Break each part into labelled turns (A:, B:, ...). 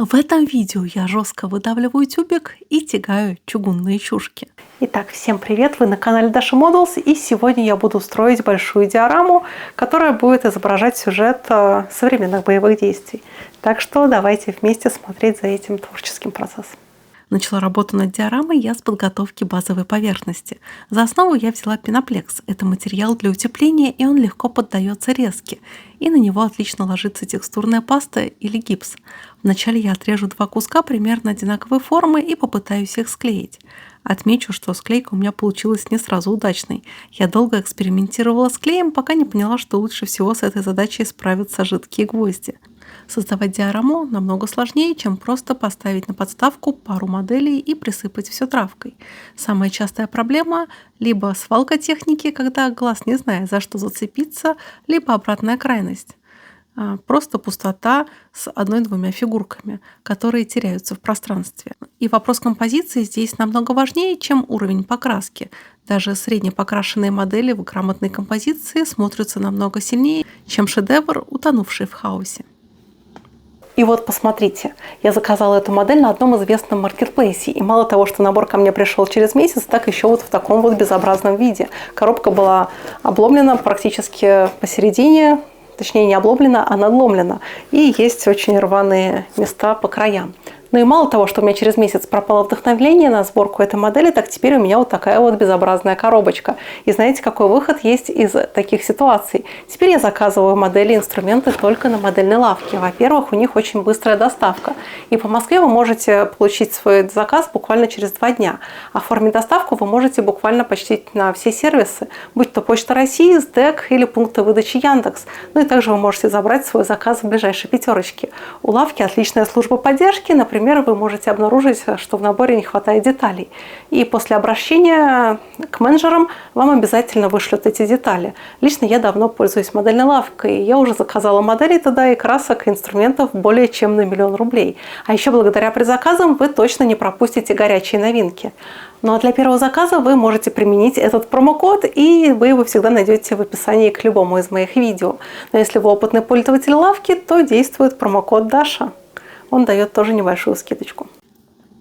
A: В этом видео я жестко выдавливаю тюбик и тягаю чугунные чушки. Итак, всем привет! Вы на канале Dasha Models, и сегодня я буду строить большую диораму, которая будет изображать сюжет современных боевых действий. Так что давайте вместе смотреть за этим творческим процессом. Начала работу над диорамой я с подготовки базовой поверхности. За основу я взяла пеноплекс. Это материал для утепления, и он легко поддается резке. И на него отлично ложится текстурная паста или гипс. Вначале я отрежу два куска примерно одинаковой формы и попытаюсь их склеить. Отмечу, что склейка у меня получилась не сразу удачной. Я долго экспериментировала с клеем, пока не поняла, что лучше всего с этой задачей справятся жидкие гвозди. Создавать диораму намного сложнее, чем просто поставить на подставку пару моделей и присыпать все травкой. Самая частая проблема – либо свалка техники, когда глаз не знает, за что зацепиться, либо обратная крайность. Просто пустота с одной-двумя фигурками, которые теряются в пространстве. И вопрос композиции здесь намного важнее, чем уровень покраски. Даже средне покрашенные модели в грамотной композиции смотрятся намного сильнее, чем шедевр, утонувший в хаосе. И вот посмотрите, я заказала эту модель на одном известном маркетплейсе. И мало того, что набор ко мне пришел через месяц, так еще вот в таком вот безобразном виде. Коробка была обломлена практически посередине, точнее не обломлена, а надломлена. И есть очень рваные места по краям. Ну и мало того, что у меня через месяц пропало вдохновение на сборку этой модели, так теперь у меня вот такая вот безобразная коробочка. И знаете, какой выход есть из таких ситуаций? Теперь я заказываю модели и инструменты только на модельной лавке. Во-первых, у них очень быстрая доставка. И по Москве вы можете получить свой заказ буквально через 2 дня. Оформить доставку вы можете буквально почти на все сервисы, будь то Почта России, СДЭК или пункты выдачи Яндекс. Ну и также вы можете забрать свой заказ в ближайшей пятерочке. У лавки отличная служба поддержки, например, вы можете обнаружить, что в наборе не хватает деталей. И после обращения к менеджерам вам обязательно вышлют эти детали. Лично я давно пользуюсь модельной лавкой. Я уже заказала модели туда и красок, и инструментов более чем на 1 000 000 рублей. А еще благодаря предзаказам вы точно не пропустите горячие новинки. Ну а для первого заказа вы можете применить этот промокод, и вы его всегда найдете в описании к любому из моих видео. Но если вы опытный пользователь лавки, то действует промокод Dasha. Он дает тоже небольшую скидочку.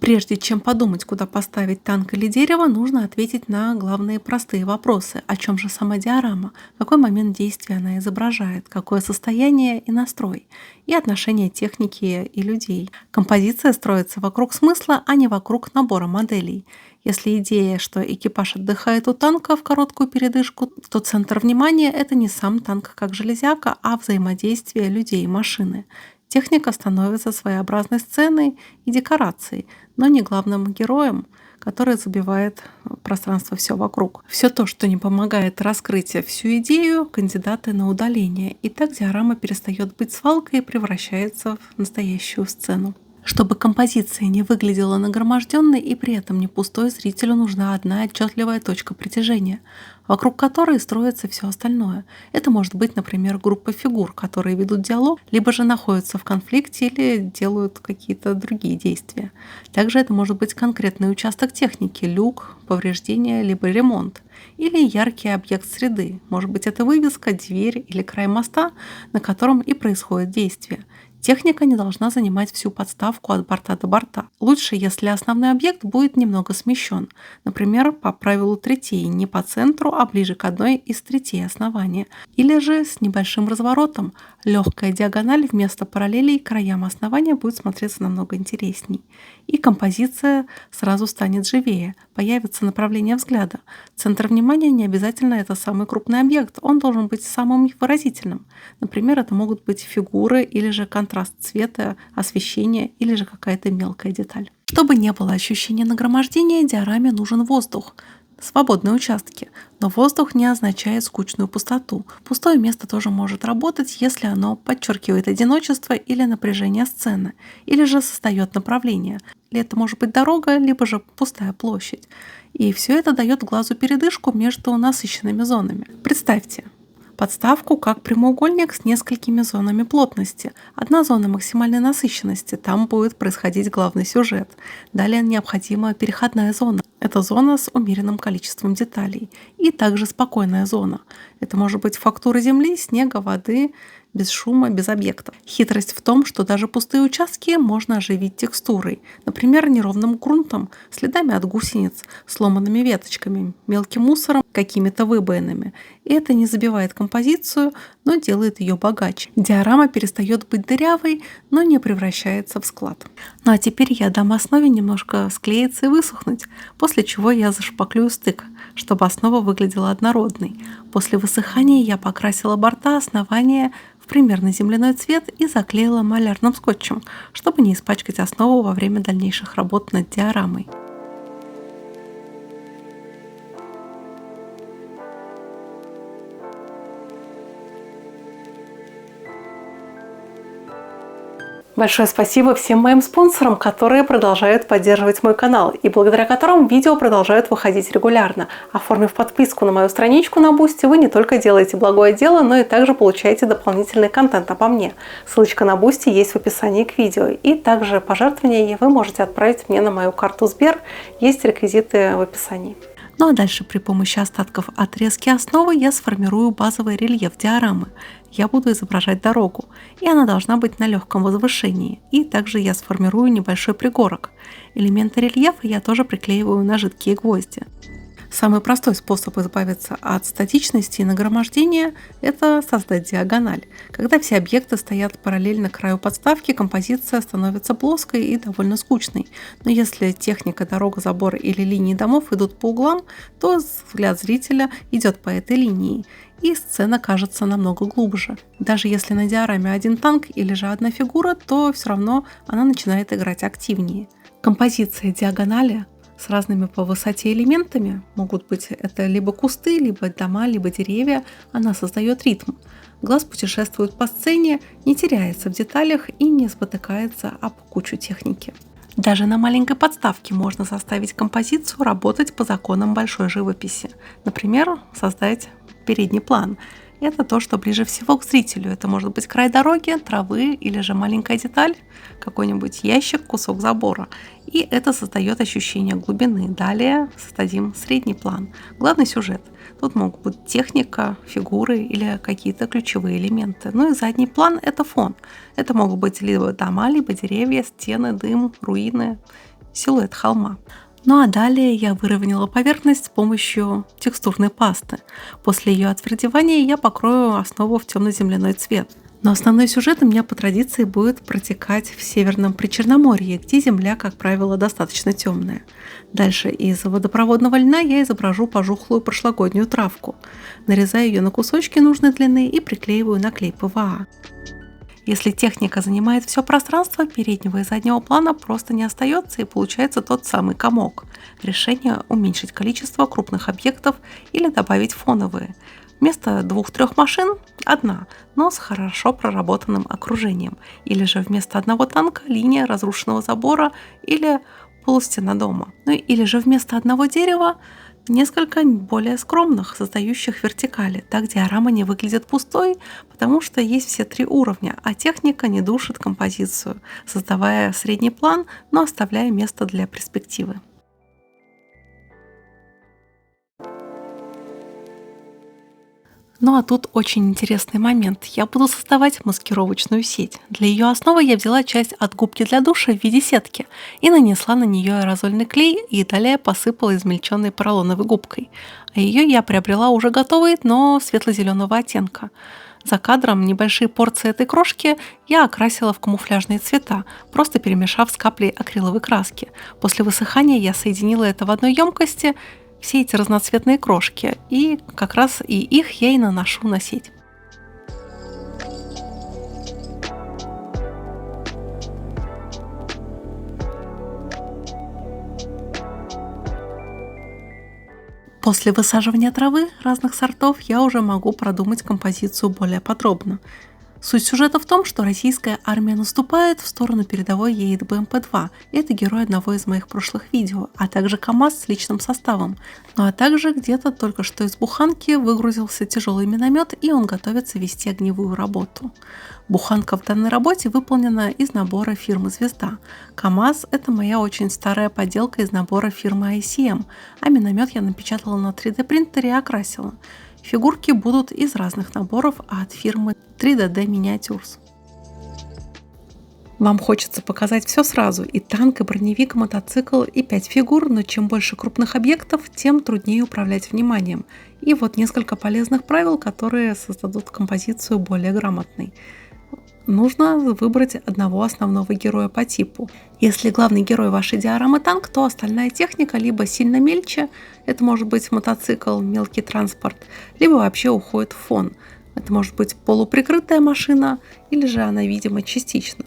A: Прежде чем подумать, куда поставить танк или дерево, нужно ответить на главные простые вопросы. О чем же сама диорама? Какой момент действия она изображает? Какое состояние и настрой? И отношение техники и людей. Композиция строится вокруг смысла, а не вокруг набора моделей. Если идея, что экипаж отдыхает у танка в короткую передышку, то центр внимания – это не сам танк как железяка, а взаимодействие людей и машины. Техника становится своеобразной сценой и декорацией, но не главным героем, который забивает пространство все вокруг. Все то, что не помогает раскрыть всю идею, кандидаты на удаление. И так диорама перестает быть свалкой и превращается в настоящую сцену. Чтобы композиция не выглядела нагроможденной и при этом не пустой, зрителю нужна одна отчетливая точка притяжения, вокруг которой строится все остальное. Это может быть, например, группа фигур, которые ведут диалог, либо же находятся в конфликте или делают какие-то другие действия. Также это может быть конкретный участок техники, люк, повреждение, либо ремонт. Или яркий объект среды. Может быть, это вывеска, дверь или край моста, на котором и происходит действие. Техника не должна занимать всю подставку от борта до борта. Лучше, если основной объект будет немного смещен. Например, по правилу третей, не по центру, а ближе к одной из третей основания. Или же с небольшим разворотом. Легкая диагональ вместо параллелей к краям основания будет смотреться намного интересней. И композиция сразу станет живее, появится направление взгляда. Центр внимания не обязательно это самый крупный объект, он должен быть самым выразительным. Например, это могут быть фигуры или же контраст цвета, освещение или же какая-то мелкая деталь. Чтобы не было ощущения нагромождения, диораме нужен воздух. Свободные участки. Но воздух не означает скучную пустоту. Пустое место тоже может работать, если оно подчеркивает одиночество или напряжение сцены, или же создает направление. Или это может быть дорога, либо же пустая площадь. И все это дает глазу передышку между насыщенными зонами. Представьте подставку как прямоугольник с несколькими зонами плотности. Одна зона максимальной насыщенности, там будет происходить главный сюжет. Далее необходима переходная зона. Это зона с умеренным количеством деталей. И также спокойная зона. Это может быть фактура земли, снега, воды, без шума, без объектов. Хитрость в том, что даже пустые участки можно оживить текстурой, например, неровным грунтом, следами от гусениц, сломанными веточками, мелким мусором, какими-то выбоинами. И это не забивает композицию, но делает ее богаче. Диорама перестает быть дырявой, но не превращается в склад. Ну а теперь я дам основе немножко склеиться и высохнуть, после чего я зашпаклюю стык, чтобы основа выглядела однородной. После высыхания я покрасила борта, основания в примерно земляной цвет и заклеила малярным скотчем, чтобы не испачкать основу во время дальнейших работ над диорамой. Большое спасибо всем моим спонсорам, которые продолжают поддерживать мой канал и благодаря которым видео продолжают выходить регулярно. Оформив подписку на мою страничку на Boosty, вы не только делаете благое дело, но и также получаете дополнительный контент обо мне. Ссылочка на Boosty есть в описании к видео. И также пожертвования вы можете отправить мне на мою карту Сбер. Есть реквизиты в описании. Ну а дальше при помощи остатков отрезки основы я сформирую базовый рельеф диорамы. Я буду изображать дорогу, и она должна быть на легком возвышении. И также я сформирую небольшой пригорок. Элементы рельефа я тоже приклеиваю на жидкие гвозди. Самый простой способ избавиться от статичности и нагромождения – это создать диагональ. Когда все объекты стоят параллельно краю подставки, композиция становится плоской и довольно скучной. Но если техника, дорога, забор или линии домов идут по углам, то взгляд зрителя идет по этой линии, и сцена кажется намного глубже. Даже если на диораме один танк или же одна фигура, то все равно она начинает играть активнее. Композиция диагонали с разными по высоте элементами, могут быть это либо кусты, либо дома, либо деревья, она создает ритм. Глаз путешествует по сцене, не теряется в деталях и не спотыкается об кучу техники. Даже на маленькой подставке можно составить композицию, работать по законам большой живописи. Например, создать передний план. Это то, что ближе всего к зрителю. Это может быть край дороги, травы или же маленькая деталь, какой-нибудь ящик, кусок забора. И это создает ощущение глубины. Далее создадим средний план. Главный сюжет. Тут могут быть техника, фигуры или какие-то ключевые элементы. Ну и задний план – это фон. Это могут быть либо дома, либо деревья, стены, дым, руины, силуэт холма. Ну а далее я выровняла поверхность с помощью текстурной пасты. После ее отвердевания я покрою основу в темно-земляной цвет. Но основной сюжет у меня по традиции будет протекать в Северном Причерноморье, где земля, как правило, достаточно темная. Дальше из водопроводного льна я изображу пожухлую прошлогоднюю травку. Нарезаю ее на кусочки нужной длины и приклеиваю на клей ПВА. Если техника занимает все пространство, переднего и заднего плана просто не остается и получается тот самый комок. Решение – уменьшить количество крупных объектов или добавить фоновые. Вместо 2-3 машин – одна, но с хорошо проработанным окружением. Или же вместо одного танка – линия разрушенного забора или полустена дома. Ну или же вместо одного дерева – несколько более скромных, создающих вертикали. Так диорама не выглядит пустой, потому что есть все 3 уровня, а техника не душит композицию, создавая средний план, но оставляя место для перспективы. Ну а тут очень интересный момент. Я буду создавать маскировочную сеть. Для ее основы я взяла часть от губки для душа в виде сетки и нанесла на нее аэрозольный клей и далее посыпала измельченной поролоновой губкой. А ее я приобрела уже готовой, но светло-зеленого оттенка. За кадром небольшие порции этой крошки я окрасила в камуфляжные цвета, просто перемешав с каплей акриловой краски. После высыхания я соединила это в одной емкости, все эти разноцветные крошки, и как раз и их я и наношу на сеть. После высаживания травы разных сортов я уже могу продумать композицию более подробно. Суть сюжета в том, что российская армия наступает, в сторону передовой едет БМП-2. Это герой одного из моих прошлых видео, а также КАМАЗ с личным составом. Ну а также где-то только что из буханки выгрузился тяжелый миномет, и он готовится вести огневую работу. Буханка в данной работе выполнена из набора фирмы «Звезда». КАМАЗ – это моя очень старая подделка из набора фирмы ICM, а миномет я напечатала на 3D принтере и окрасила. Фигурки будут из разных наборов от фирмы 3DD Miniatures. Вам хочется показать все сразу: и танк, и броневик, и мотоцикл, и 5 фигур, но чем больше крупных объектов, тем труднее управлять вниманием. И вот несколько полезных правил, которые создадут композицию более грамотной. Нужно выбрать одного основного героя по типу. Если главный герой вашей диорамы танк, то остальная техника либо сильно мельче, это может быть мотоцикл, мелкий транспорт, либо вообще уходит в фон. Это может быть полуприкрытая машина, или же она видима частично.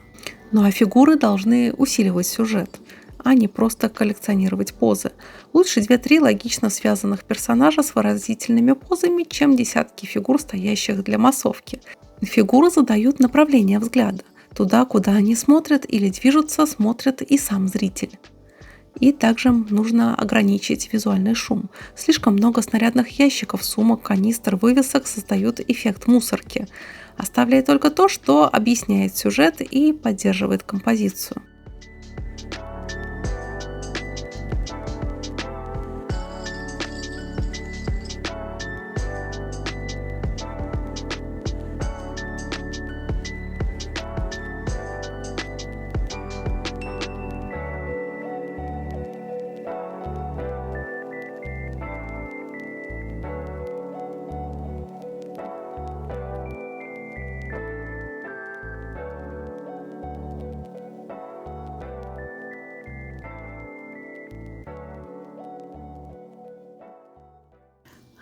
A: Ну а фигуры должны усиливать сюжет, а не просто коллекционировать позы. Лучше 2-3 логично связанных персонажа с выразительными позами, чем десятки фигур, стоящих для массовки. Фигуры задают направление взгляда. Туда, куда они смотрят или движутся, смотрит и сам зритель. И также нужно ограничить визуальный шум. Слишком много снарядных ящиков, сумок, канистр, вывесок создают эффект мусорки. Оставляя только то, что объясняет сюжет и поддерживает композицию.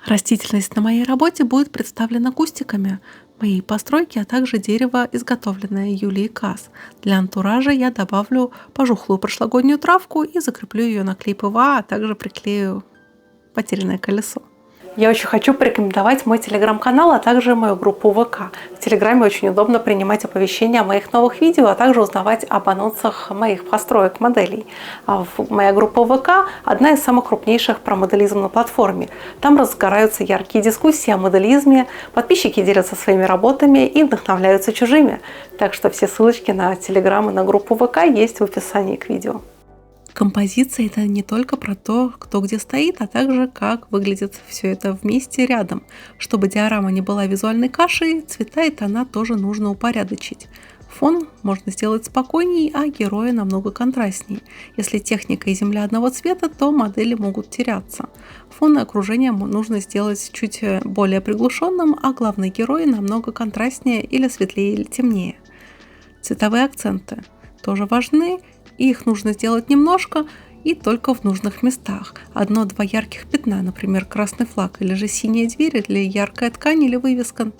A: Растительность на моей работе будет представлена кустиками моей постройки, а также дерево, изготовленное Юлией Касс. Для антуража я добавлю пожухлую прошлогоднюю травку и закреплю ее на клей ПВА, а также приклею потерянное колесо. Я очень хочу порекомендовать мой телеграм-канал, а также мою группу ВК. В телеграме очень удобно принимать оповещения о моих новых видео, а также узнавать об анонсах моих построек, моделей. Моя группа ВК – одна из самых крупнейших про моделизм на платформе. Там разгораются яркие дискуссии о моделизме, подписчики делятся своими работами и вдохновляются чужими. Так что все ссылочки на телеграм и на группу ВК есть в описании к видео. Композиция – это не только про то, кто где стоит, а также как выглядит все это вместе рядом. Чтобы диорама не была визуальной кашей, цвета и тона тоже нужно упорядочить. Фон можно сделать спокойней, а героя намного контрастней. Если техника и земля одного цвета, то модели могут теряться. Фон и окружение нужно сделать чуть более приглушенным, а главный герой намного контрастнее или светлее, или темнее. Цветовые акценты тоже важны. И их нужно сделать немножко и только в нужных местах. 1-2 ярких пятна, например, красный флаг, или же синяя дверь, или яркая ткань, или вывеска.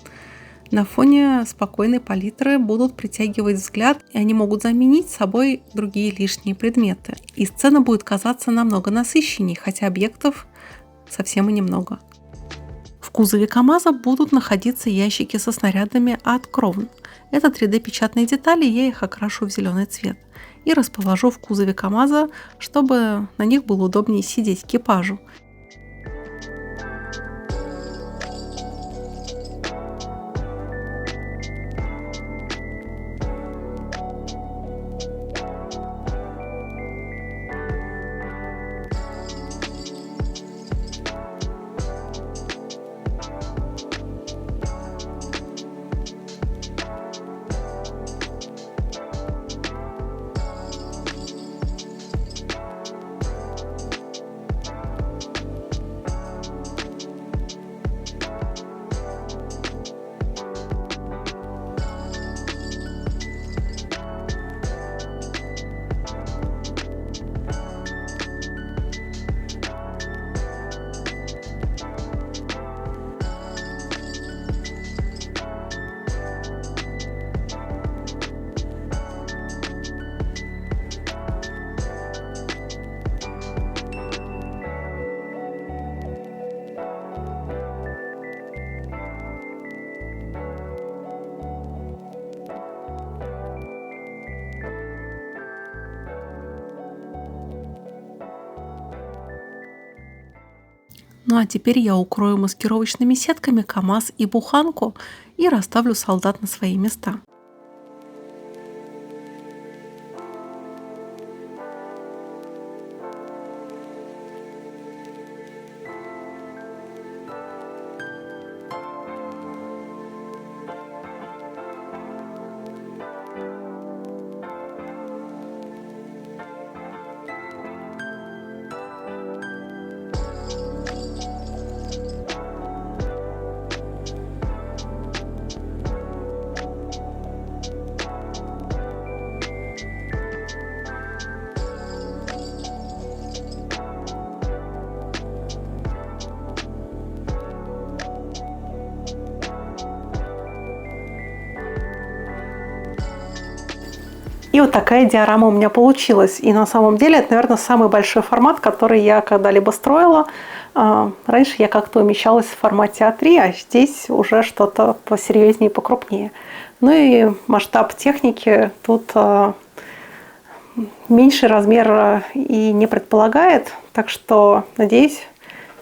A: На фоне спокойной палитры будут притягивать взгляд, и они могут заменить собой другие лишние предметы. И сцена будет казаться намного насыщенней, хотя объектов совсем и немного. В кузове КАМАЗа будут находиться ящики со снарядами от Кровн. Это 3D-печатные детали, я их окрашу в зеленый цвет и расположу в кузове КАМАЗа, чтобы на них было удобнее сидеть экипажу. Ну а теперь я укрою маскировочными сетками КАМАЗ и буханку и расставлю солдат на свои места. И вот такая диорама у меня получилась. И на самом деле это, наверное, самый большой формат, который я когда-либо строила. Раньше я как-то умещалась в формате А3, а здесь уже что-то посерьезнее и покрупнее. Ну и масштаб техники тут меньший размер и не предполагает. Так что, надеюсь,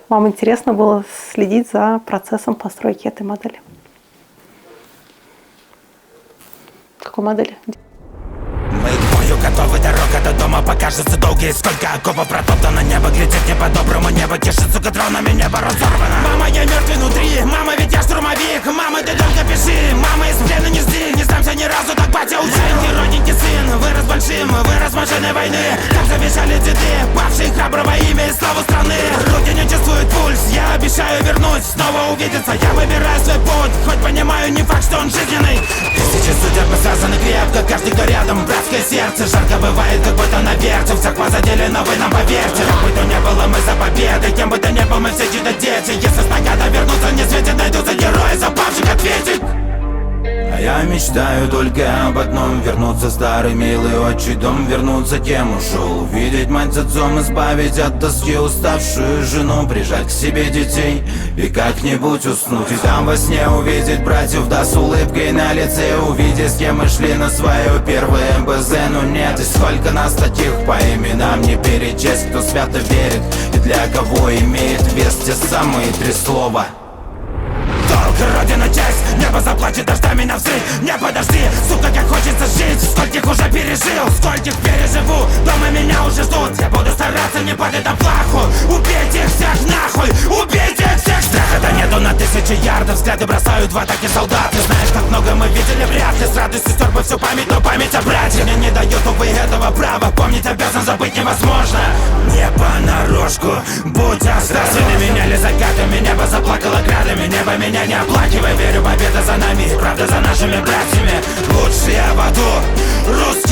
A: вам интересно было следить за процессом постройки этой модели. Какой модели?
B: Мы к бою готовы, дорога до дома покажется долгой. Сколько окопов протоптано, небо глядит не по-доброму. Небо тешит, сука, дронами, небо разорвано. Мама, я мертвый внутри, мама, ведь я штурмовик. Мама, ты только пиши, мама, из плена не жди. Не сдамся ни разу, так батя учил. Ты родненький сын, вырос большим, вырос машиной войны. Как завещали деды, павшие храброго имя и славу страны. Руки не чувствуют пульс, я обещаю вернуть. Снова увидеться, я выбираю свой путь. Хоть понимаю, не факт, что он жизненный. Тысячи судеб связаны крепко, каждый, кто рядом. Братское сердце, жарко бывает, как будто на верте. Всех вас задели, но вы нам поверьте. Как бы то ни было, мы за победой. Кем бы то ни был, мы все чьи-то дети. Если снагада вернуться не светит, найдутся герои, запавших ответить. А я мечтаю только об одном: вернуться в старый милый отчий дом. Вернуться, кем ушел, увидеть мать с отцом, избавить от тоски уставшую жену, прижать к себе детей и как-нибудь уснуть. И там во сне увидеть братьев, да с улыбкой на лице. Увидеть, с кем мы шли на свое первое МБЗ. Но нет, и сколько нас таких, по именам не перечесть. Кто свято верит и для кого имеет вес те самые три слова: долг, родина, честь. Небо заплачет дождями на взрыв. Не подожди, сука, как хочется жить. Скольких уже пережил, скольких переживу. Дома меня уже ждут, я буду стараться не под это плаху. Убейте их всех нахуй, убейте их всех. Страха-то нету на тысячи ярдов. Взгляды бросают в атаке солдат. Ты знаешь, как много мы видели, вряд ли с радостью стер бы всю память, но память о брате мне не дает, увы, этого права. Помнить обязан, забыть невозможно. Не понарошку, будь осторожен. Звезды меняли закатами, небо заплакало градами. Небо меня не оплакивай, верю, победа за нами, правда за нашими братьями. Лучшие в аду, русские.